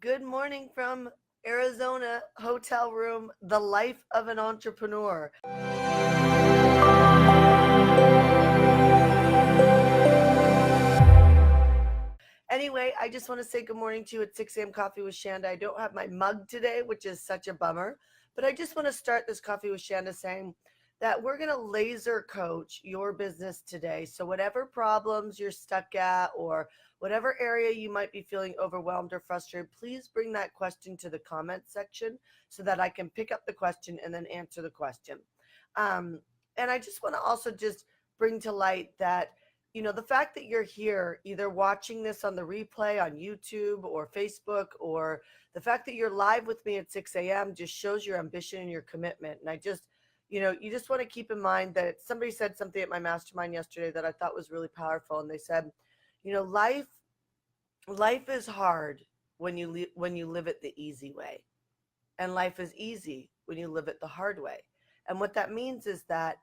Good morning from Arizona hotel room, the life of an entrepreneur. Anyway, I just want to say good morning to you at 6 a.m. Coffee with Shanda. I don't have my mug today, which is such a bummer, but I just want to start this Coffee with Shanda saying that we're going to laser coach your business today. So, whatever problems you're stuck at or whatever area you might be feeling overwhelmed or frustrated, please bring that question to the comment section so that I can pick up the question and then answer the question. Um, and I just want to also just bring to light that the fact that you're here, either watching this on the replay on YouTube or Facebook, or the fact that you're live with me at 6 a.m. just shows your ambition and your commitment. And you just want to keep in mind that somebody said something at my mastermind yesterday that I thought was really powerful. And they said, life is hard when you live it the easy way, and life is easy when you live it the hard way. And what that means is that,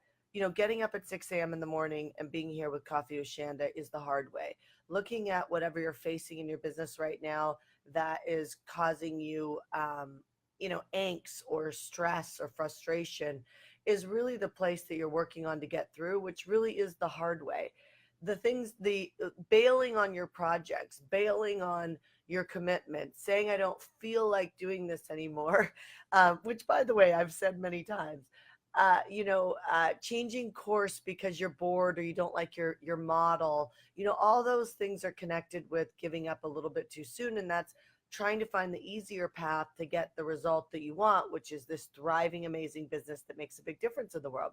getting up at 6 a.m. in the morning and being here with Coffee with Shanda is the hard way. Looking at whatever you're facing in your business right now that is causing you, angst or stress or frustration is really the place that you're working on to get through, which really is the hard way. The bailing on your projects, bailing on your commitment, saying, I don't feel like doing this anymore, which, by the way, I've said many times. Changing course because you're bored or you don't like your model. All those things are connected with giving up a little bit too soon, and that's trying to find the easier path to get the result that you want, which is this thriving, amazing business that makes a big difference in the world.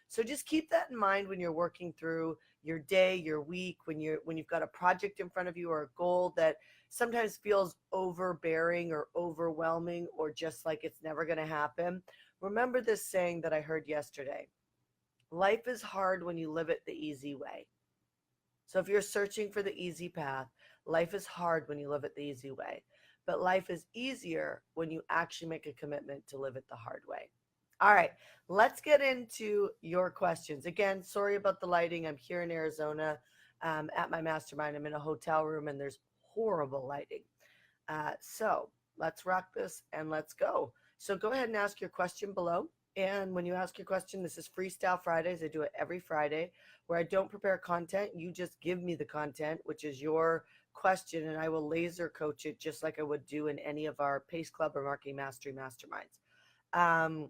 So just keep that in mind when you're working through your day, your week, when you've got a project in front of you or a goal that sometimes feels overbearing or overwhelming or just like it's never going to happen. Remember this saying that I heard yesterday: life is hard when you live it the easy way. So if you're searching for the easy path, life is hard when you live it the easy way. But life is easier when you actually make a commitment to live it the hard way. All right, let's get into your questions. Again, sorry about the lighting. I'm here in Arizona at my mastermind. I'm in a hotel room and there's horrible lighting. So let's rock this and let's go. So go ahead and ask your question below. And when you ask your question, this is Freestyle Fridays. I do it every Friday where I don't prepare content. You just give me the content, which is your question, and I will laser coach it just like I would do in any of our Pace Club or Marketing Mastery masterminds. Um,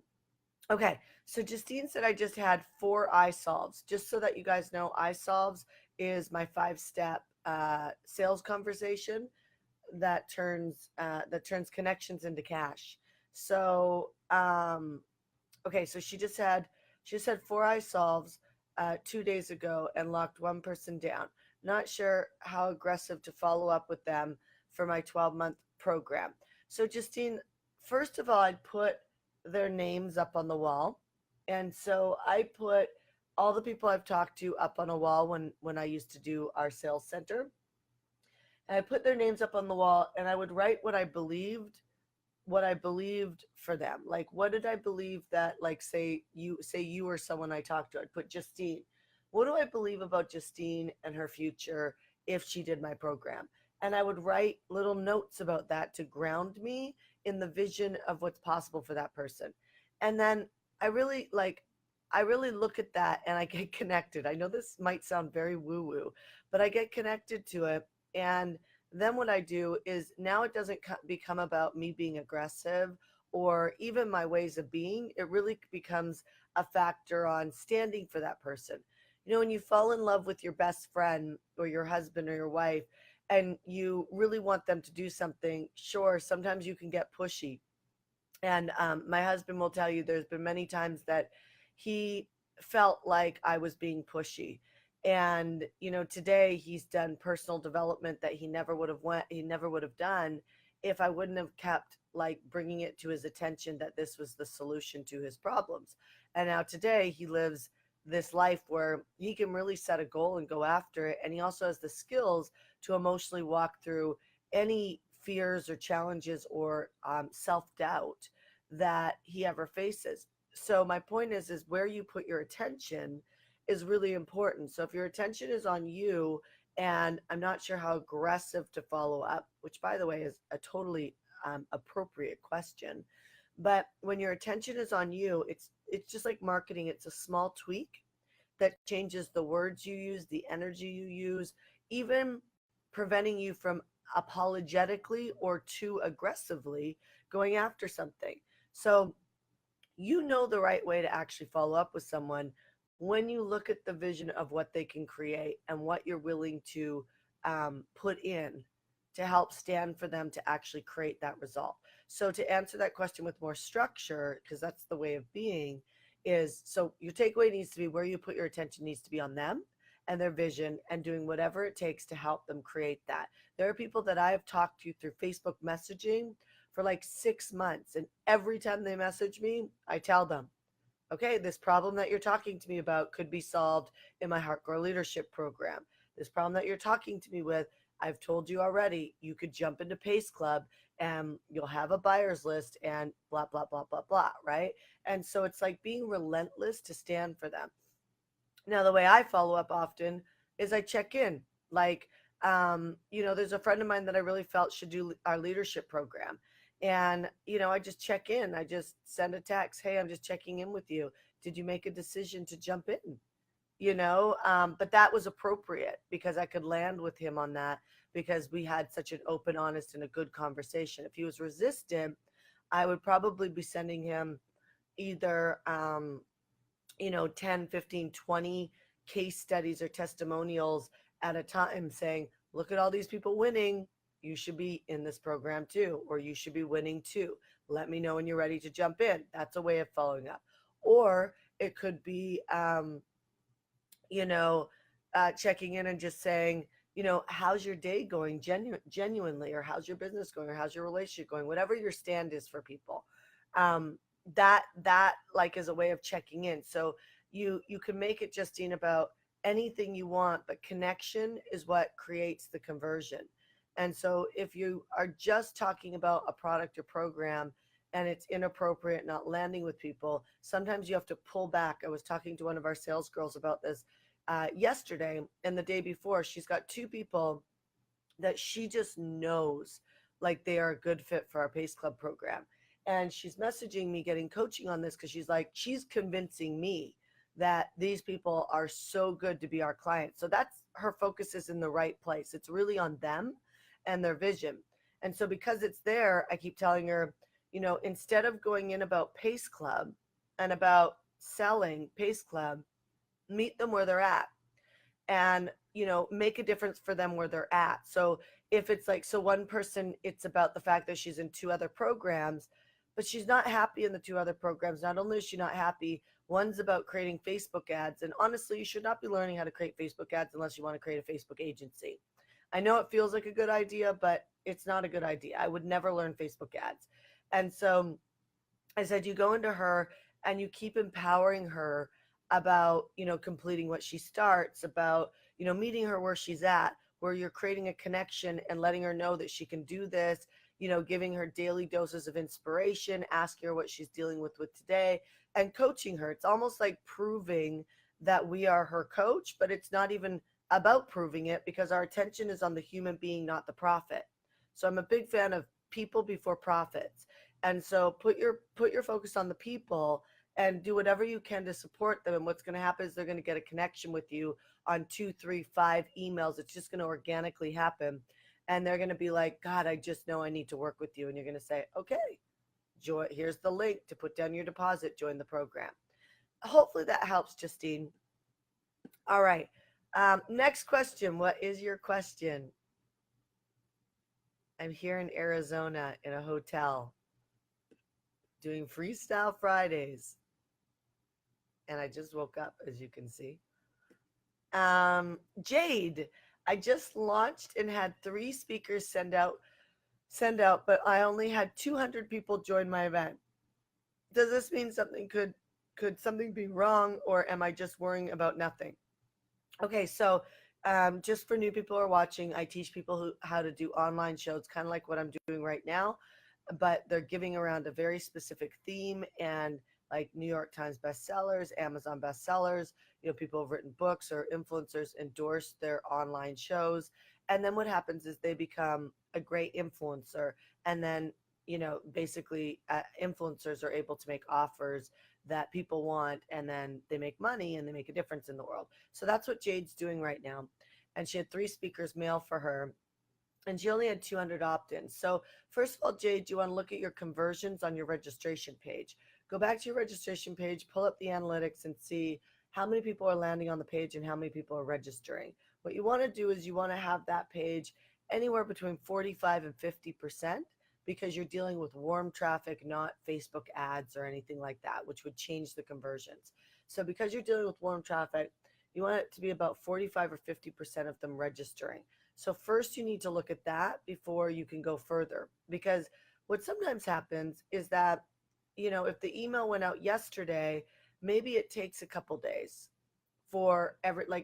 okay, so Justine said I just had 4 I solves. Just so that you guys know, I solves is my 5-step sales conversation that turns connections into cash. So okay, so she just had 4 I solves 2 days ago and locked one person down. Not sure how aggressive to follow up with them for my 12-month program. So Justine, first of all, I'd put their names up on the wall. And so I put all the people I've talked to up on a wall when I used to do our sales center, and I put their names up on the wall, and I would write what I believed for them. Like, what did I believe that, like, say you or someone I talked to, I'd put Justine. What do I believe about Justine and her future if she did my program? And I would write little notes about that to ground me in the vision of what's possible for that person. And then I really like I really look at that and I get connected. I know this might sound very woo woo, but I get connected to it. And then what I do is now it doesn't become about me being aggressive or even my ways of being. It really becomes a factor on standing for that person. When you fall in love with your best friend or your husband or your wife and you really want them to do something, sure, sometimes you can get pushy. And my husband will tell you there's been many times that he felt like I was being pushy. And today he's done personal development that he never would have done if I wouldn't have kept like bringing it to his attention that this was the solution to his problems. And now today he lives this life where he can really set a goal and go after it, and he also has the skills to emotionally walk through any fears or challenges or self-doubt that he ever faces. So my point is where you put your attention is really important. So if your attention is on you And I'm not sure how aggressive to follow up, which by the way is a totally appropriate question. But when your attention is on you, it's just like marketing. It's a small tweak that changes the words you use, the energy you use, even preventing you from apologetically or too aggressively going after something. So you know the right way to actually follow up with someone when you look at the vision of what they can create and what you're willing to put in to help stand for them to actually create that result. So to answer that question with more structure, because that's the way of being, is so your takeaway needs to be where you put your attention needs to be on them and their vision and doing whatever it takes to help them create that. There are people that I have talked to through Facebook messaging for like 6 months. And every time they message me, I tell them, okay, this problem that you're talking to me about could be solved in my HeartCore leadership program. This problem that you're talking to me with, I've told you already, you could jump into Pace Club and you'll have a buyer's list and blah, blah, blah, blah, blah, right? And so it's like being relentless to stand for them. Now, the way I follow up often is I check in. Like, there's a friend of mine that I really felt should do our leadership program. And, I just check in. I just send a text. Hey, I'm just checking in with you. Did you make a decision to jump in? But that was appropriate because I could land with him on that because we had such an open, honest, and a good conversation. If he was resistant, I would probably be sending him either 10, 15, 20 case studies or testimonials at a time saying, look at all these people winning. You should be in this program too, or you should be winning too. Let me know when you're ready to jump in. That's a way of following up. Or it could be, checking in and just saying, how's your day going genuinely, or how's your business going, or how's your relationship going, whatever your stand is for people. That like is a way of checking in. So you can make it, Justine, about anything you want, but connection is what creates the conversion. And so if you are just talking about a product or program and it's inappropriate, not landing with people, sometimes you have to pull back. I was talking to one of our sales girls about this yesterday and the day before. She's got two people that she just knows like they are a good fit for our Pace Club program. And she's messaging me getting coaching on this because she's convincing me that these people are so good to be our clients. So that's her focus is in the right place. It's really on them and their vision. And so because it's there, I keep telling her, instead of going in about Pace Club and about selling Pace Club, meet them where they're at and make a difference for them where they're at. So if it's like, so one person, it's about the fact that she's in two other programs, but she's not happy in the two other programs. Not only is she not happy, one's about creating Facebook ads, and honestly, you should not be learning how to create Facebook ads unless you want to create a Facebook agency. I know it feels like a good idea, but it's not a good idea. I would never learn Facebook ads. And so I said, you go into her and you keep empowering her about, completing what she starts, about, meeting her where she's at, where you're creating a connection and letting her know that she can do this, giving her daily doses of inspiration, asking her what she's dealing with today, and coaching her. It's almost like proving that we are her coach, but it's not even about proving it because our attention is on the human being, not the profit. So I'm a big fan of people before profits. And so put your focus on the people and do whatever you can to support them. And what's going to happen is they're going to get a connection with you on 2, 3, 5 emails. It's just going to organically happen. And they're going to be like, God, I just know I need to work with you. And you're going to say, okay, here's the link to put down your deposit, join the program. Hopefully that helps, Justine. All right. Next question. What is your question? I'm here in Arizona in a hotel doing Freestyle Fridays. And I just woke up, as you can see. Jade, I just launched and had 3 speakers send out, but I only had 200 people join my event. Does this mean something could something be wrong, or am I just worrying about nothing? Okay, so just for new people who are watching, I teach people how to do online shows, kind of like what I'm doing right now, but they're giving around a very specific theme, and like New York Times bestsellers, Amazon bestsellers. People have written books, or influencers endorse their online shows. And then what happens is they become a great influencer. And then, basically, influencers are able to make offers that people want, and then they make money and they make a difference in the world. So that's what Jade's doing right now. And she had 3 speakers mail for her, and she only had 200 opt-ins. So first of all, Jade, you want to look at your conversions on your registration page. Go back to your registration page, pull up the analytics, and see how many people are landing on the page and how many people are registering. What you want to do is you want to have that page anywhere between 45 and 50%, because you're dealing with warm traffic, not Facebook ads or anything like that, which would change the conversions. So because you're dealing with warm traffic, you want it to be about 45 or 50% of them registering. So first you need to look at that before you can go further, because what sometimes happens is that, if the email went out yesterday, maybe it takes a couple days for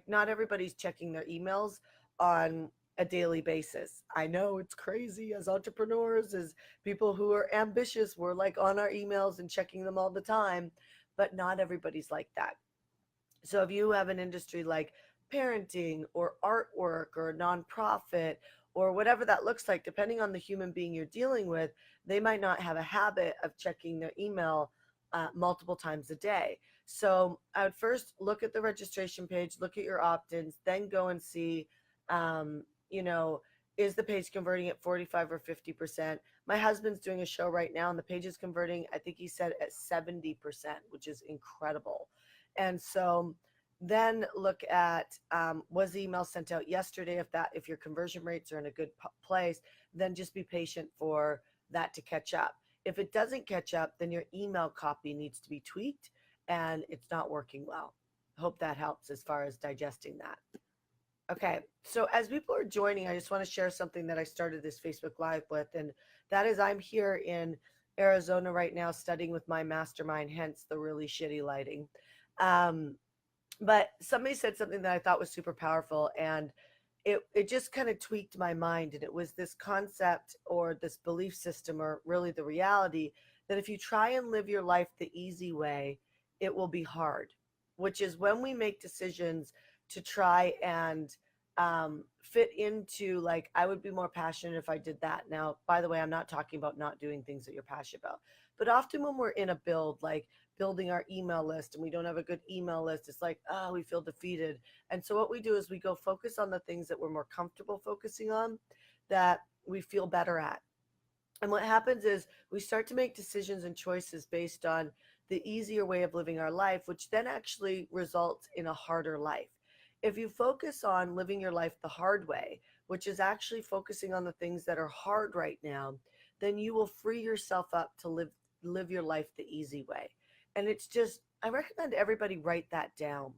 not everybody's checking their emails on a daily basis. I know it's crazy, as entrepreneurs, as people who are ambitious, we're like on our emails and checking them all the time, but not everybody's like that. So if you have an industry like parenting or artwork or a nonprofit or whatever that looks like, depending on the human being you're dealing with, they might not have a habit of checking their email multiple times a day. So I would first look at the registration page, look at your opt-ins, then go and see, um, you know, is the page converting at 45 or 50%? My husband's doing a show right now, and the page is converting, I think he said, at 70%, which is incredible. And so then look at, was the email sent out yesterday? If your conversion rates are in a good place, then just be patient for that to catch up. If it doesn't catch up, then your email copy needs to be tweaked and it's not working well. Hope that helps as far as digesting that. Okay, so as people are joining, I just want to share something that I started this Facebook Live with, and that is I'm here in Arizona right now studying with my mastermind, hence the really shitty lighting. Um, but somebody said something that I thought was super powerful, and it just kind of tweaked my mind. And it was this concept or this belief system, or really the reality, that if you try and live your life the easy way, it will be hard, which is when we make decisions to try and fit into, like, I would be more passionate if I did that. Now, by the way, I'm not talking about not doing things that you're passionate about, but often when we're in a build, like building our email list, and we don't have a good email list, it's like, oh, we feel defeated. And so what we do is we go focus on the things that we're more comfortable focusing on, that we feel better at. And what happens is we start to make decisions and choices based on the easier way of living our life, which then actually results in a harder life. If you focus on living your life the hard way, which is actually focusing on the things that are hard right now, then you will free yourself up to live your life the easy way. And it's just, I recommend everybody write that down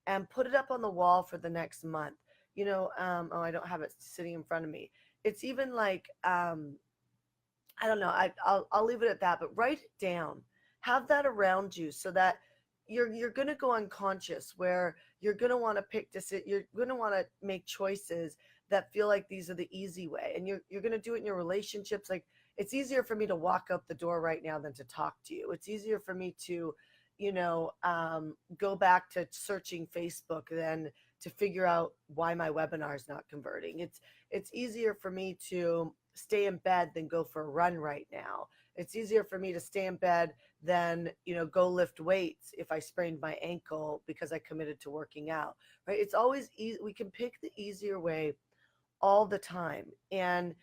and put it up on the wall for the next month. Oh, I don't have it sitting in front of me. It's even like, I don't know. I'll leave it at that. But write it down. Have that around you so that you're gonna go unconscious, where you're gonna want to you're gonna want to make choices that feel like these are the easy way, and you're gonna do it in your relationships. Like, it's easier for me to walk out the door right now than to talk to you. It's easier for me to, go back to searching Facebook than to figure out why my webinar is not converting. It's easier for me to stay in bed than go for a run right now. It's easier for me to stay in bed than, go lift weights if I sprained my ankle because I committed to working out, right? It's always easy. We can pick the easier way all the time. And,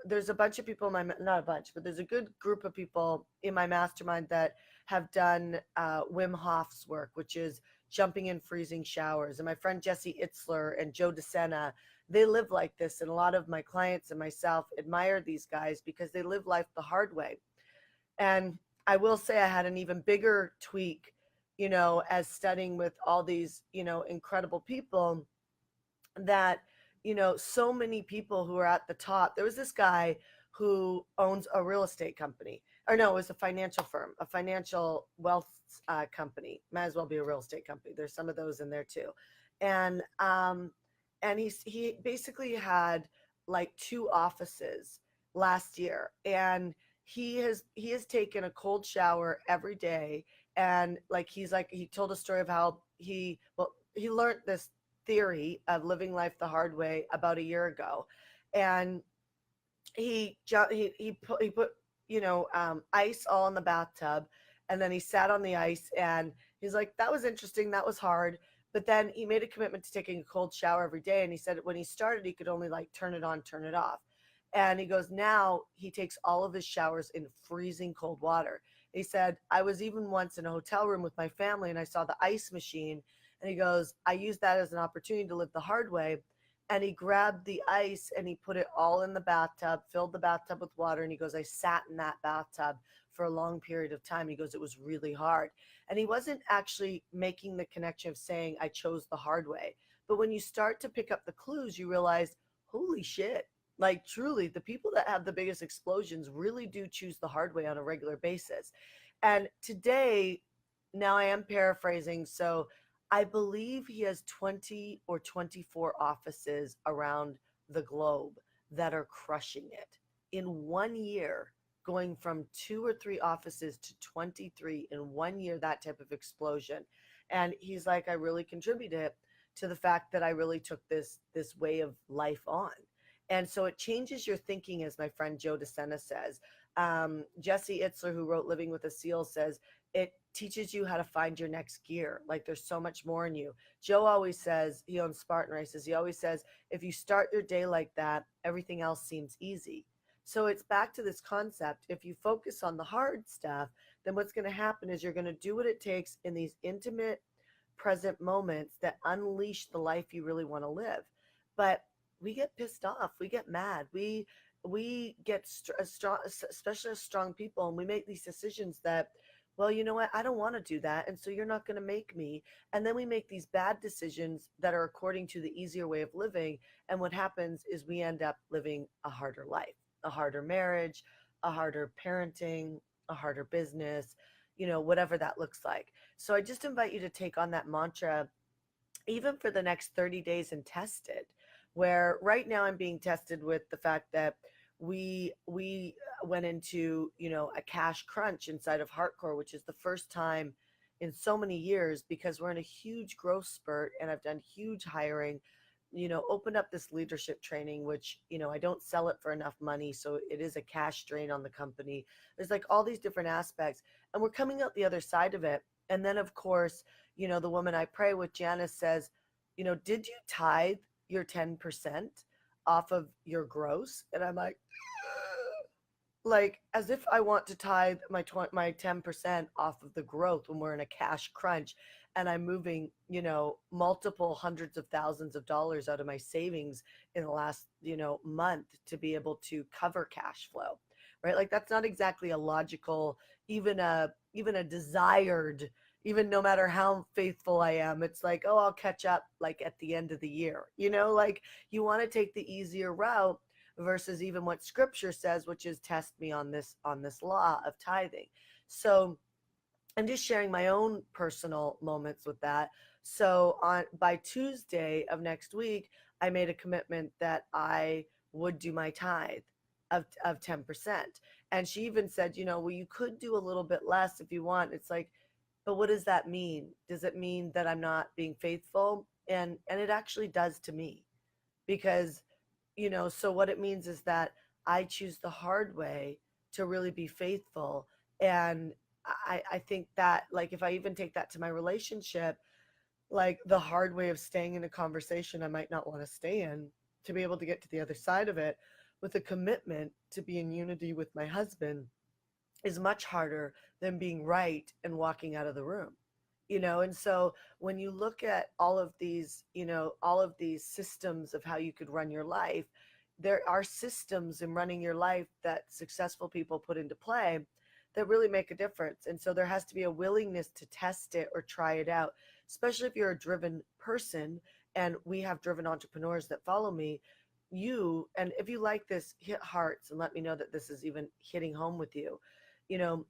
there's a bunch of people in my, not a bunch, but there's a good group of people in my mastermind that have done Wim Hof's work, which is jumping in freezing showers. And my friend Jesse Itzler and Joe DeSena, they live like this. And a lot of my clients and myself admire these guys because they live life the hard way. And I will say I had an even bigger tweak, as studying with all these, incredible people, that, so many people who are at the top. There was this guy who owns a real estate company, or no, it was a financial firm, a financial wealth company. Might as well be a real estate company. There's some of those in there too. And he basically had like 2 offices last year, and he has taken a cold shower every day. And like he told a story of how he learned this theory of living life the hard way about a year ago. And he put ice all in the bathtub, and then he sat on the ice, and he's like, that was interesting, that was hard. But then he made a commitment to taking a cold shower every day, and he said when he started he could only like turn it on, turn it off. And he goes, now he takes all of his showers in freezing cold water. He said, I was even once in a hotel room with my family and I saw the ice machine, and he goes, I used that as an opportunity to live the hard way. And he grabbed the ice and he put it all in the bathtub, filled the bathtub with water. And he goes, I sat in that bathtub for a long period of time. He goes, it was really hard. And he wasn't actually making the connection of saying, I chose the hard way. But when you start to pick up the clues, you realize, holy shit, like truly, the people that have the biggest explosions really do choose the hard way on a regular basis. And today, now I am paraphrasing. So I believe he has 20 or 24 offices around the globe that are crushing it. In 1 year, going from 2 or 3 offices to 23 in 1 year, that type of explosion. And he's like, I really contributed to the fact that I really took this way of life on. And so it changes your thinking, as my friend Joe DeSena says. Jesse Itzler, who wrote Living with a Seal, says it teaches you how to find your next gear. Like there's so much more in you. Joe always says, he owns Spartan Races. He always says, if you start your day like that, everything else seems easy. So it's back to this concept. If you focus on the hard stuff, then what's going to happen is you're going to do what it takes in these intimate present moments that unleash the life you really want to live. But we get pissed off, we get mad, we get strong, especially as strong people, and we make these decisions that, well, you know what, I don't want to do that, and so you're not going to make me. And then we make these bad decisions that are according to the easier way of living, and what happens is we end up living a harder life, a harder marriage, a harder parenting, a harder business, whatever that looks like. So I just invite you to take on that mantra even for the next 30 days and test it. Where right now I'm being tested with the fact that we went into, a cash crunch inside of HeartCore, which is the first time in so many years, because we're in a huge growth spurt and I've done huge hiring, opened up this leadership training, which, I don't sell it for enough money. So it is a cash drain on the company. There's like all these different aspects, and we're coming out the other side of it. And then, of course, the woman I pray with, Janice, says, did you tithe your 10% off of your gross? And I'm like as if I want to tithe my 10% off of the growth when we're in a cash crunch, and I'm moving, multiple hundreds of thousands of dollars out of my savings in the last, month to be able to cover cash flow, right? Like that's not exactly a logical, even a desired, even no matter how faithful I am, it's like, oh, I'll catch up like at the end of the year, like you want to take the easier route versus even what scripture says, which is test me on this law of tithing. So I'm just sharing my own personal moments with that. So by Tuesday of next week, I made a commitment that I would do my tithe of 10%. And she even said, well, you could do a little bit less if you want. It's like, but what does that mean? Does it mean that I'm not being faithful? And it actually does to me, because so what it means is that I choose the hard way to really be faithful. And I think that, like, if I even take that to my relationship, like the hard way of staying in a conversation I might not want to stay in, to be able to get to the other side of it with a commitment to be in unity with my husband, is much harder than being right and walking out of the room. And so when you look at all of these systems of how you could run your life, there are systems in running your life that successful people put into play that really make a difference. And so there has to be a willingness to test it or try it out, especially if you're a driven person. And we have driven entrepreneurs that follow me. And if you like this, hit hearts and let me know that this is even hitting home with you. you know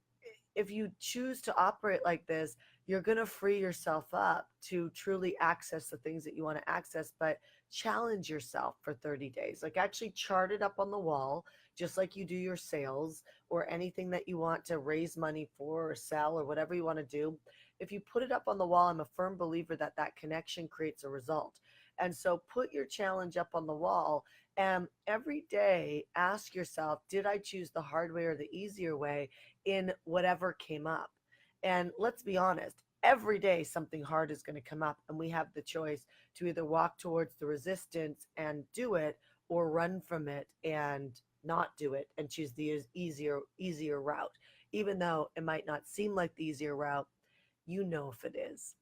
if you choose to operate like this, you're going to free yourself up to truly access the things that you want to access, but challenge yourself for 30 days. Like actually chart it up on the wall. just like you do your sales or anything that you want to raise money for or sell or whatever you want to do. If you put it up on the wall, I'm a firm believer that that connection creates a result. And so put your challenge up on the wall and every day ask yourself, did I choose the hard way or the easier way in whatever came up? And let's be honest, every day something hard is going to come up, and we have the choice to either walk towards the resistance and do it or run from it and not do it and choose the easier route. Even though it might not seem like the easier route, you know if it is.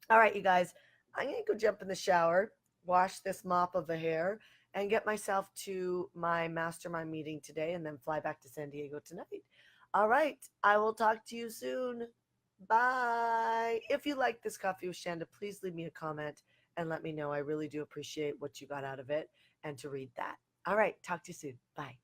All right, you guys, I'm going to go jump in the shower, wash this mop of a hair, and get myself to my mastermind meeting today and then fly back to San Diego tonight. All right, I will talk to you soon. Bye. If you like this Coffee with Shanda, please leave me a comment and let me know. I really do appreciate what you got out of it and to read that. All right, talk to you soon. Bye.